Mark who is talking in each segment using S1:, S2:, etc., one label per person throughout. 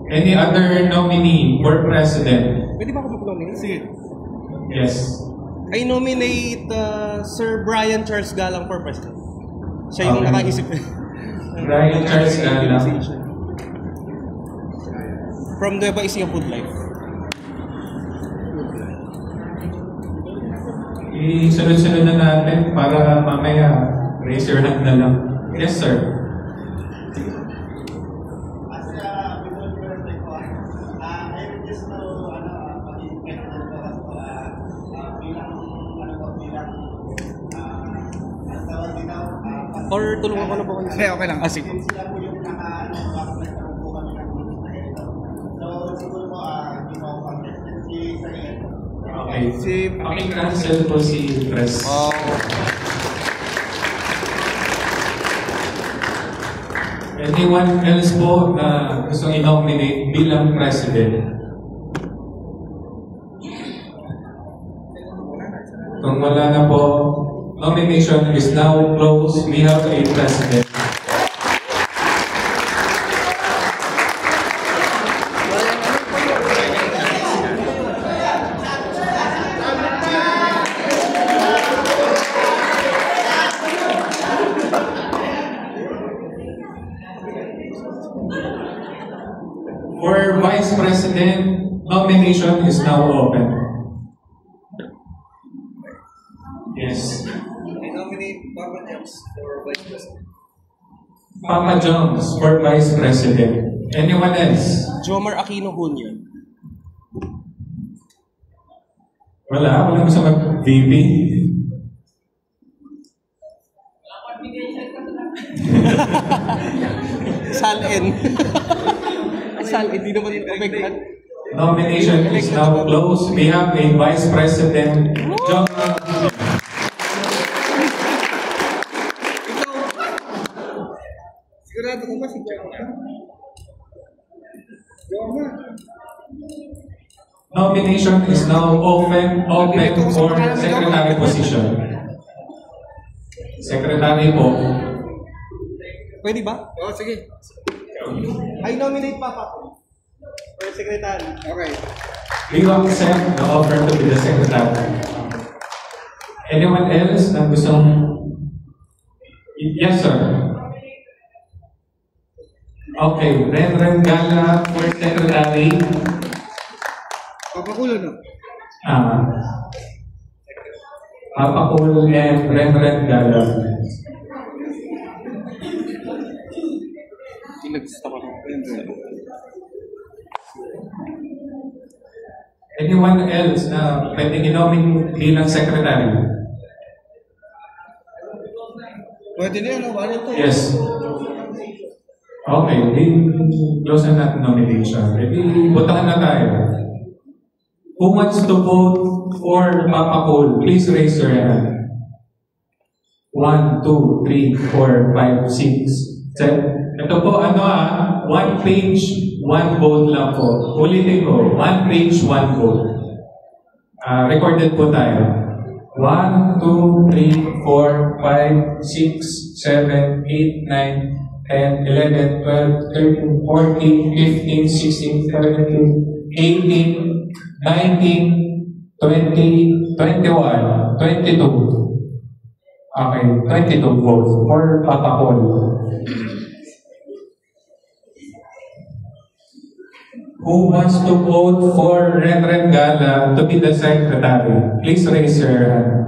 S1: Any other nominee for president?
S2: Pwede ba ako mag-nominate? Sige.
S1: Yes.
S2: I nominate Sir Brian Charles Galang for president. Siya yung nakaisip.
S1: Brian Charles Galang.
S2: From Nueva Ecija Food Life.
S1: I-sunod-sunod na natin para mamaya raise your hand na lang. Yes, sir.
S2: Or tulungan ko na po kayo.
S3: Okay lang.
S2: Sige.
S1: Okay. Paki-cancel po si Press. Anyone else po na gustong i-nominate bilang president? Kung wala na po, nomination is now closed. We have a president. For Vice President, nomination is now open. Yes.
S3: I nominate Papa Jones for Vice President.
S1: Papa Jones for Vice President. Anyone else?
S2: Jomar Aquino Jr.
S1: Wala gusto mag-VP.
S2: Salin. Salin, hindi naman yung kabigyan.
S1: Nomination is now closed. We have a Vice President, John.
S3: Sigurado ko ba si John?
S1: Nomination is now open for secretary position. Secretary po.
S2: Pwede ba?
S3: Oo, sige.
S2: I nominate Papa for secretary.
S3: Okay.
S1: We will accept the offer to be the secretary. Anyone else na gustong... Yes, sir. Okay, Renren Gala for secretary.
S3: Papakulo, no?
S1: Papakul and Renren Gala. Anyone else na pwedeng i-nominate bilang secretary?
S3: Pwede na yun, ano ito?
S1: Yes. Okay, we close na natin nomination. Ready, botahan na tayo. Who wants to vote for Papa Cole? Please raise your hand. 1, 2, 3, 4, 5, 6, 7. Ito po, one page, one vote lang po. Ulitin ko, one page, one vote. Recorded po tayo. 1, 2, 3, 4, 5, 6, 7, 8, 9, 10, 11, 12, 13, 14, 15, 16, 17, 18, 19, 20, 21, 22. Okay, 22 votes for Papa Cole. Who wants to vote for Renren Gala to be the secretary? Please raise your hand.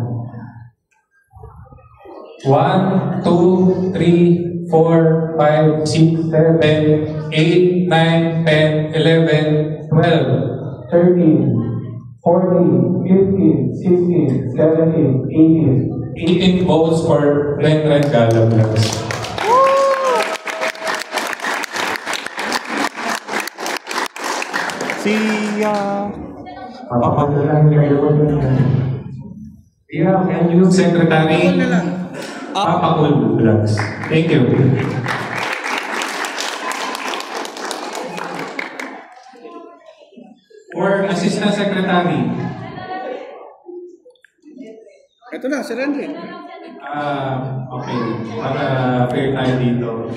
S1: 1, 2, 3, 4, 5, 6, 7, 8, 9, 10, 11, 12, 13, 14, 15, 16, 17, 18. 18 votes for Renren Gala. Yeah, and you, Secretary Papa Cole Vlogs. Thank you. For Assistant Secretary.
S3: Ito na, si Renren.
S1: Okay. Para fair tayo dito.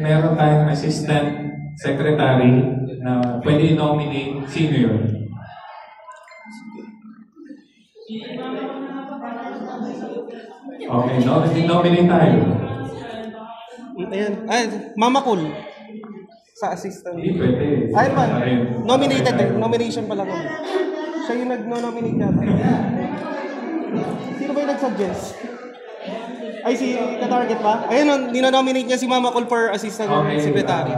S1: meron tayong assistant secretary na pwede i-nominate. Sino yun? Okay, nominate tayo.
S2: Ayan. Ay, Mama Cool. Sa assistant.
S1: Hindi pwede.
S2: Ayun man. Nominated din. Nomination pa lang kami. Siya yung nag-nominate yata. Sino ba yung nag-suggest? Ay, si ka-target ba? Ayun, ninonominate niya si Mama Cool for assistant secretary.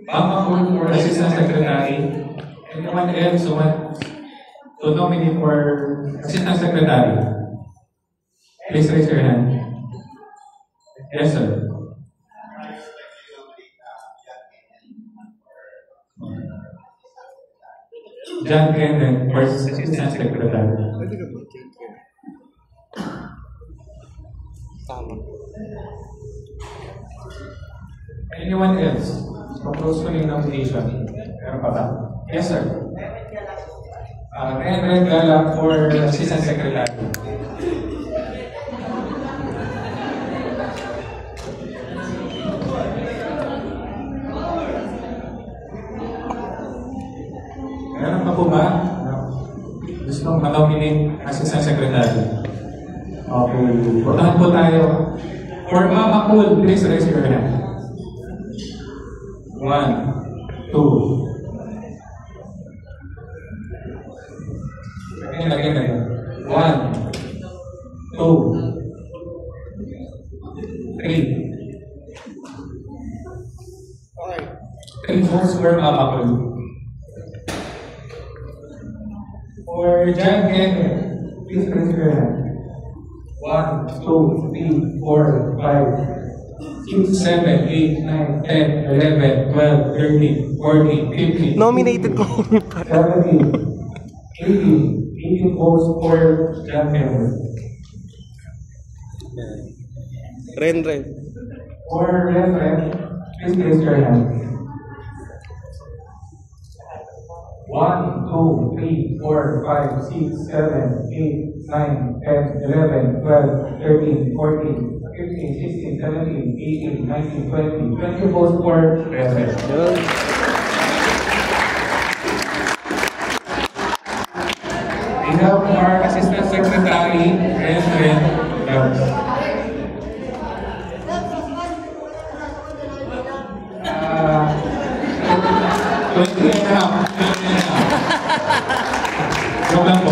S1: Mama Cool for assistant secretary. Anyone else who want to nominate for assistant secretary? Please raise your hand. Yes, sir. John Kenneth for assistant secretary.
S3: Pwede ka ba?
S2: Tama.
S1: Anyone else? Propose ko yung nomination. Meron pa ba? Yes, sir. Red Gala for assistant secretary. Meron pa po ba? Gusto mong ma-nominate assistant secretary? Okay. Puntahan po tayo. For Mama Cool, please raise your hand. 1, 2. Again. 1, 2, 3. 3 votes for Mama Cool. For John Kenneth, please raise your hand. 1, 2, 3, 4, 5, 6, 7, 8, 9, 10, 11, 12, 13, 14, 15,
S2: Nominated ko.
S1: 17, 18 votes for John Kenneth.
S2: Ren.
S1: For Reverend, please raise your hand. 1, 2, 3, 4, 5, 6, 7, 8, 9, 10, 11, 12, 13, 14, 15, 16, 17, 18, 19, 20 votes for Reverend. We have our Assistant Secretary, Reverend Gabs. 20 and a half. Joke lang po.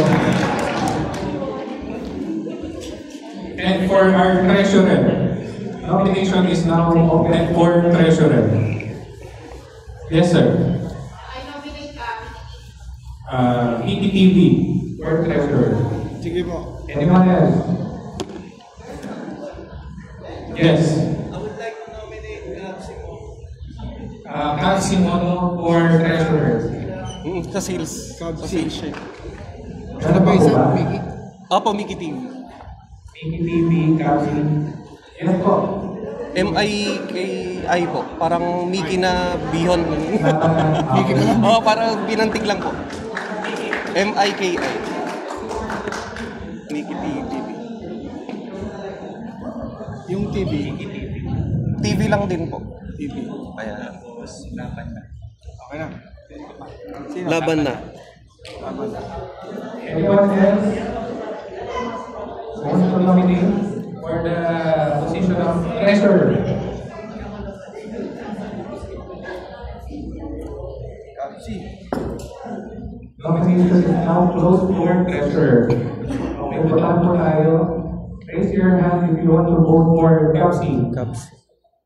S1: And for our treasurer, nomination is now open for treasurer. Yes, sir.
S4: I nominate
S1: ETTV for treasurer.
S3: Sige mo.
S1: Anyone else? Yes.
S3: I would like to nominate Simo.
S1: Kat Simono for treasurer.
S2: Sa sales.
S3: Cub
S2: Sa
S3: C.
S2: sales siya.
S3: Ano ba isa? Mickey?
S2: Opo, Mickey TV.
S1: Mickey TV, Kasi. Yes po.
S2: M-I-K-I po. Parang Mickey na bihon.
S3: Mickey na lang?
S2: Oo, parang binantig lang po. M-I-K-I. Mickey TV.
S3: Yung TV.
S2: TV lang din po.
S3: TV.
S2: Ayan.
S3: Okay na. Sino?
S2: Laban na.
S1: Anyone else wants to nominate for the position of treasurer? Nomination is now closed for treasurer. Okay, puntahan po tayo. Raise your hand if you want to vote for Kapsi.
S2: Caps.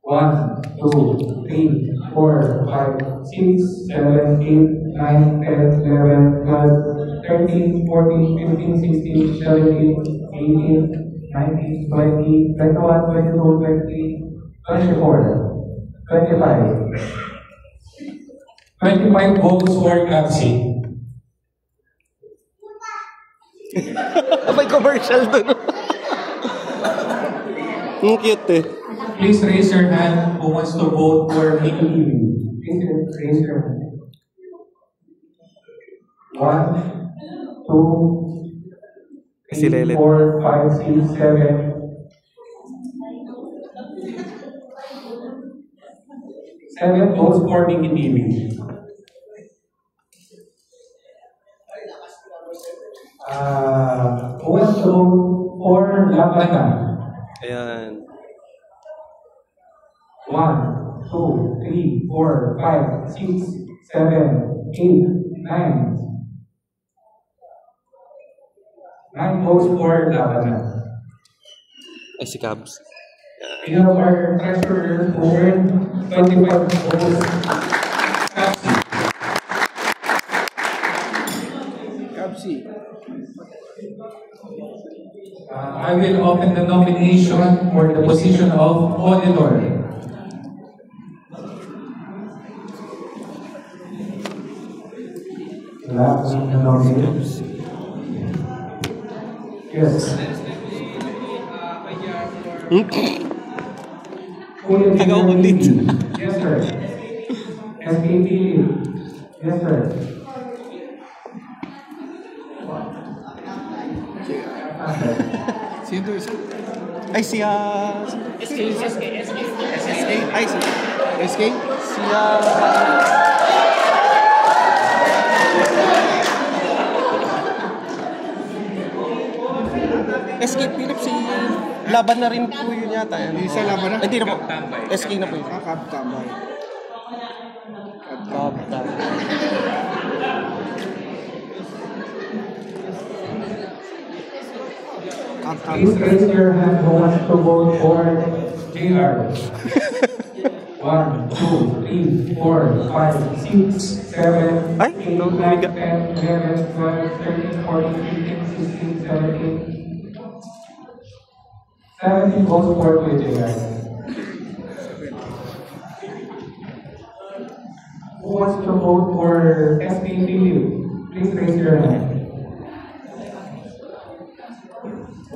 S1: 1, 2, 3, 4, 5, 6, 7, 8, 9, 10, 11, 12, 13, 14, 15, 16, 17, 18, 19, 20, 21, 22, 23, 24, 25. 25 votes for Kapsi.
S2: May commercial dun. Ang cute eh.
S1: Please raise your hand who wants to vote for Mickey TV. Please raise your hand. 1, 2,
S2: Si
S1: 3,
S2: Lelet.
S1: 4, 5, 6, 7. 7 votes for Mickey TV. Who wants to vote for Labanan?
S2: Ayan.
S1: 1, 2, 3, 4, 5, 6, 7, 8, 9. 9 votes for Labanan.
S2: Ay, si Cabs.
S1: We have our treasurer who earned 25 votes.
S3: Kapsi.
S1: I will open the nomination for the position of auditor. Last the nominations. Yes.
S2: Taga-audit.
S1: Yes, sir. SKP. Yes, sir.
S3: Sino to isa?
S2: Ay, si Ay, si
S3: SK?
S2: Si SK Phillips, si laban na rin po yun yata.
S3: Yung isa laban na?
S2: Hindi na po. SK na po yun.
S3: Kaptambay.
S1: Please raise your hand who wants to vote for JR. 1, 2, 3, 4, 5, 6, 7, 8, 9, 10, 11, 12, 13, 14, 15, 16, 17. 17 votes for JR. Who wants to vote for SPPU? Please raise your hand.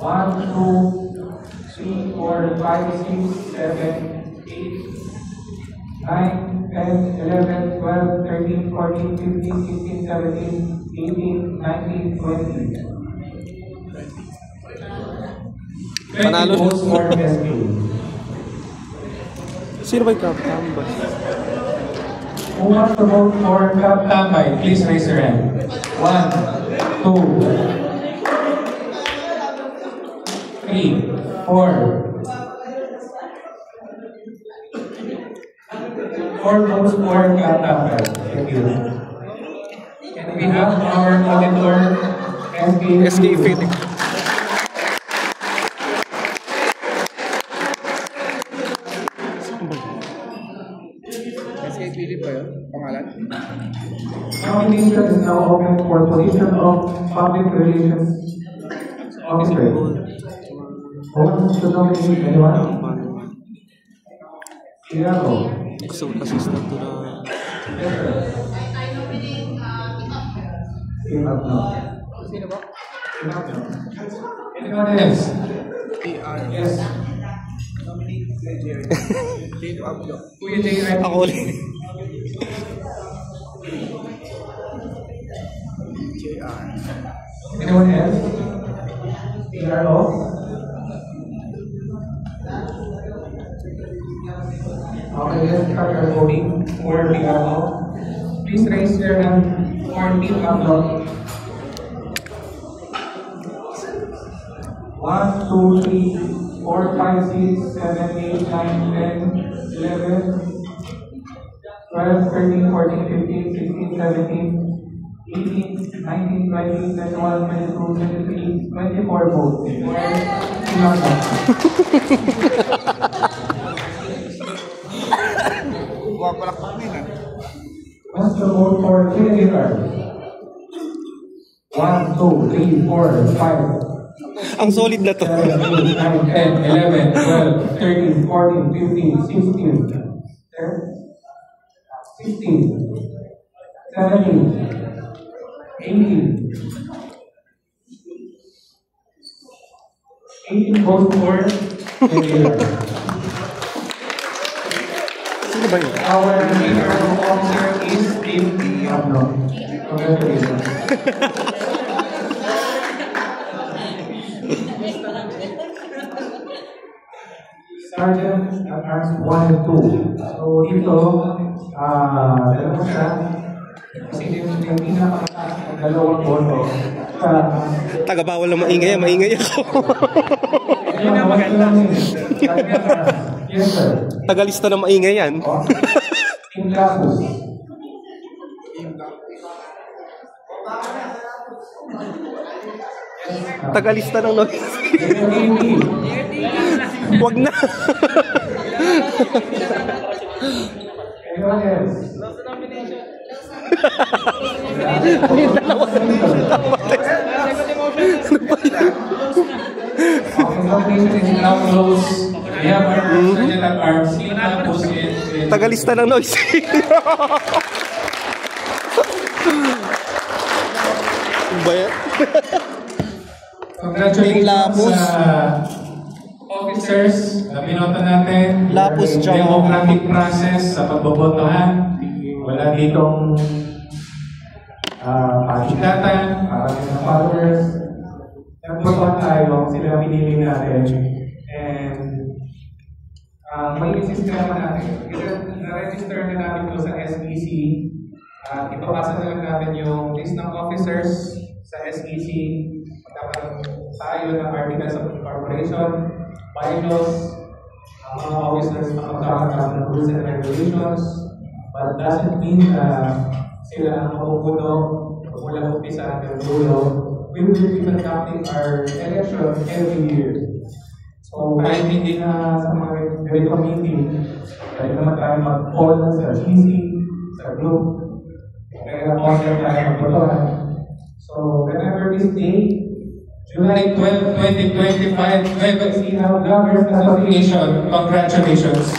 S1: 1, 2, 3, 4, 5, 6, 7, 8, 9, 10, 11, 12, 13, 14, 15, 16, 17, 18, 19, 20.
S2: Panalo.
S1: 20 votes for SPPU.
S2: Sino ba yung Kaptambay?
S1: Who wants to vote for Kaptambay? Please raise your hand. 1, 2, 3, 4. 4 votes for Kaptambay. Thank you. And we have our auditor,
S2: SK Phillips.
S3: SK Philip ba yun? Pangalan?
S1: Nomination is now open for position of public relations officer. Who wants to nominate anyone? Tiago.
S2: Gusto assistant to na...
S1: Yes, sir.
S4: I nominate
S1: Team up now.
S3: Sino ba?
S1: Team up now. Anyone else?
S3: TR.
S1: Yes.
S3: Nominate Jerry. Dito Abdo.
S1: Kuya J.
S2: Ako ulit.
S3: JR.
S1: Anyone else? TRO? Okay, let's start our voting for TRO. Please raise your hand for Team Upload. 1, 2, 3, 4, 5, 6, 7, 8, 9, 10, 11, 12, 13, 14, 15, 16, 17, 18, 19, 20, 21, 22, 23, 24 votes.
S3: Wapalakpak din ah.
S1: What's the vote for KDR? 1, 2, 3, 4, 5.
S2: Ang solid na to.
S1: 7, 8, 9, 10, 11, 12, 13, 14, 15, 16, 16, 17, 18. 18 votes for KDR.
S2: Sino ba yun?
S1: Our leader officer is Team Abno. Congratulations. Sergeant at Arms 1 and 2. So dito, dalawa siya. Kasi yung pinakamataas ng dalawang boto.
S2: Taga-bawal na maingay, maingay ako.
S1: Yun ang maganda. Yes, sir.
S2: Tagalista na maingay yan.
S1: Team Lapus.
S2: Tagalista ng noise. Wag na.
S1: Anyone else?
S2: Yung dalawa.
S1: Nomination is now closed. We have our Sergeant at Arms, Team Lapus in...
S2: Tagalista ng noise. Bayan.
S1: Congratulations
S2: Lapus.
S1: sa officers na binoto natin.
S2: Lapus
S1: Yung
S2: tsaka-
S1: democratic process sa pagbobotohan. Wala ditong pasikatan, parang ng followers. Nagbotohan tayo, sila pinili natin. And may sistema natin. Na-register na natin ito sa SEC. Ipapasa na lang natin yung list ng officers sa SEC. Dapat tayo ng articles of incorporation, bylaws, mga officers makakaroon ng rules and regulations. But doesn't mean sila ang mapupuno mula umpisa hanggang dulo. We will be conducting our election every year. So kahit hindi na sa mga ganitong meeting, pwede naman tayo mag-call sa GC, sa group, kaya order tayo magbotohan. So remember this day, July 12, 2025, Nueva Ecija Governors Association. Congratulations.